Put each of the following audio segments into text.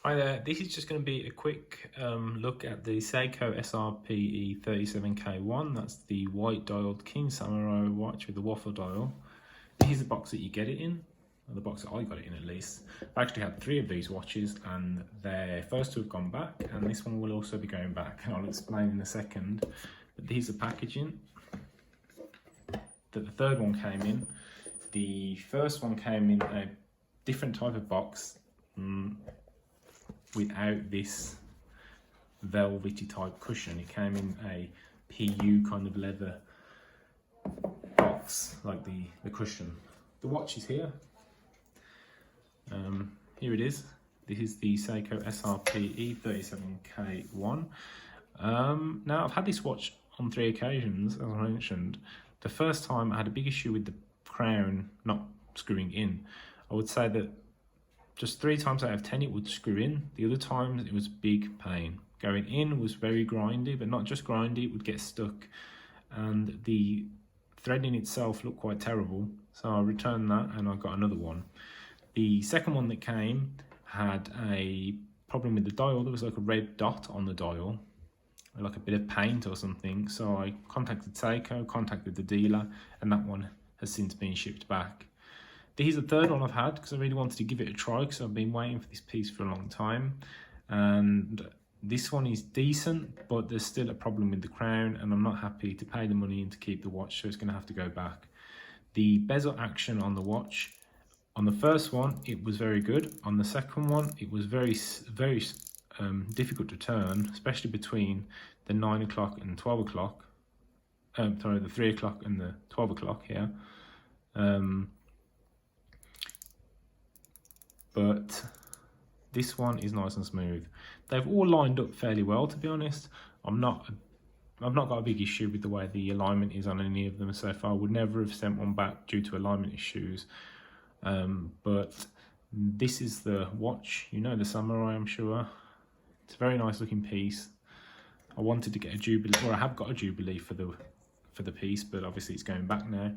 Hi there, this is just going to be a quick look at the Seiko SRPE37K1. That's the white dialed King Samurai watch with the waffle dial. This is the box that you get it in, or the box that I got it in at least. I've actually had 3 of these watches and their first 2 have gone back, and this one will also be going back, and I'll explain in a second. But these are packaging that the third one came in. The first one came in a different type of box, without this velvety type cushion. It came in a PU kind of leather box, like the cushion. The watch is here. Here it is. This is the Seiko SRPE37K1. Now, I've had this watch on 3 occasions, as I mentioned. The first time I had a big issue with the crown not screwing in. I would say that just 3 times out of 10 it would screw in. The other times it was big pain. Going in was very grindy, but not just grindy, it would get stuck. And the threading itself looked quite terrible. So I returned that and I got another one. The second one that came had a problem with the dial. There was like a red dot on the dial, like a bit of paint or something. So I contacted Seiko, contacted the dealer, and that one has since been shipped back. This is the third one I've had because I really wanted to give it a try, because I've been waiting for this piece for a long time. And this one is decent, but there's still a problem with the crown, and I'm not happy to pay the money and to keep the watch, so it's going to have to go back. The bezel action on the watch, on the first one, it was very good. On the second one, it was very difficult to turn, especially between the 9 o'clock and 12 o'clock. Sorry, the 3 o'clock and the 12 o'clock here. But this one is nice and smooth. They've all lined up fairly well, to be honest. I've not got a big issue with the way the alignment is on any of them so far. I would never have sent one back due to alignment issues. But this is the watch, you know, the Samurai, I'm sure. It's a very nice looking piece. I wanted to get a Jubilee, or I have got a Jubilee for the piece, but obviously it's going back now.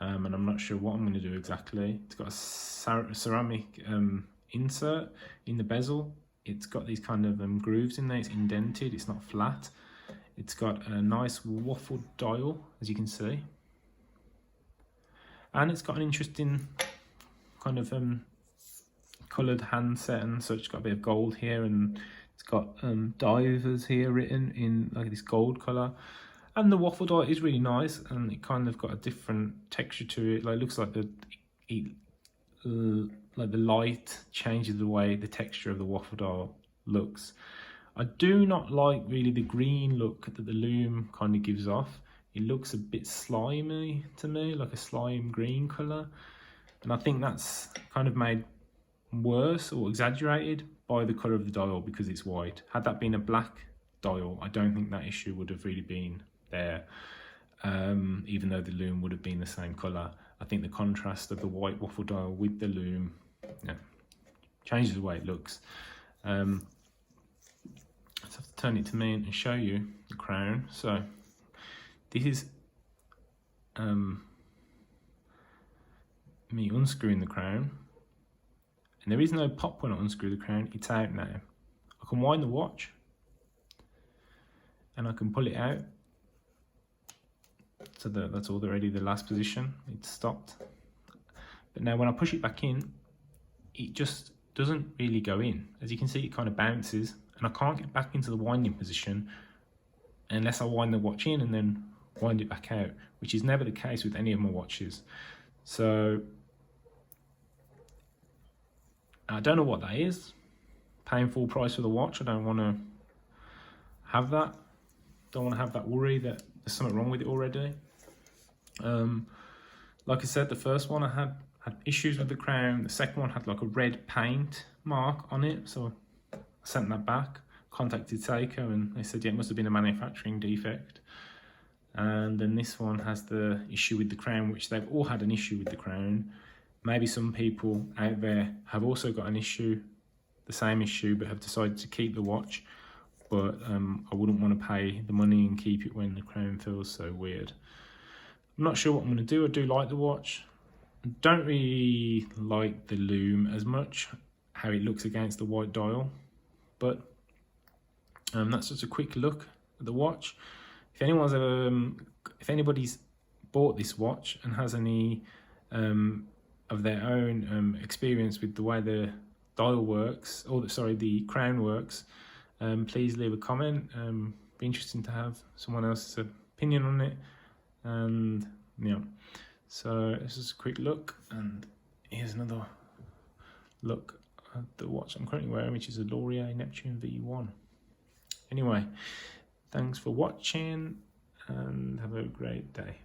And I'm not sure what I'm going to do exactly. It's got a ceramic insert in the bezel. It's got these kind of grooves in there. It's indented, it's not flat. It's got a nice waffle dial, as you can see. And it's got an interesting kind of coloured handset and such. It's got a bit of gold here, and it's got divers here written in like this gold colour. And the waffle dial is really nice, and it kind of got a different texture to it. Like, it looks like the light changes the way the texture of the waffle dial looks. I do not like really the green look that the loom kind of gives off. It looks a bit slimy to me, like a slime green colour. And I think that's kind of made worse or exaggerated by the colour of the dial because it's white. Had that been a black dial, I don't think that issue would have really been there, even though the loom would have been the same colour. I think the contrast of the white waffle dial with the loom, yeah, changes the way it looks. Let's have to turn it to me and show you the crown. So this is me unscrewing the crown, and there is no pop when I unscrew the crown. It's out now. I can wind the watch and I can pull it out. So that's already the last position. It's stopped. But now when I push it back in, it just doesn't really go in. As you can see, it kind of bounces, and I can't get back into the winding position unless I wind the watch in and then wind it back out, which is never the case with any of my watches. So I don't know what that is. Paying full price for the watch, I don't want to have that. Don't want to have that worry that there's something wrong with it already. Like I said, the first one I had issues with the crown. The second one had like a red paint mark on it, so I sent that back, contacted Seiko, and they said, yeah, it must have been a manufacturing defect. And then this one has the issue with the crown, which they've all had an issue with the crown. Maybe some people out there have also got an issue, the same issue, but have decided to keep the watch. But I wouldn't want to pay the money and keep it when the crown feels so weird. I'm not sure what I'm going to do. I do like the watch. I don't really like the loom as much. how it looks against the white dial. But that's just a quick look at the watch. If anybody's bought this watch and has any of their own experience with the way the dial works, or the crown works, please leave a comment. Be interesting to have someone else's opinion on it. And yeah, so this is a quick look, and here's another look at the watch I'm currently wearing, which is a Laurier Neptune V1. Anyway, thanks for watching and have a great day.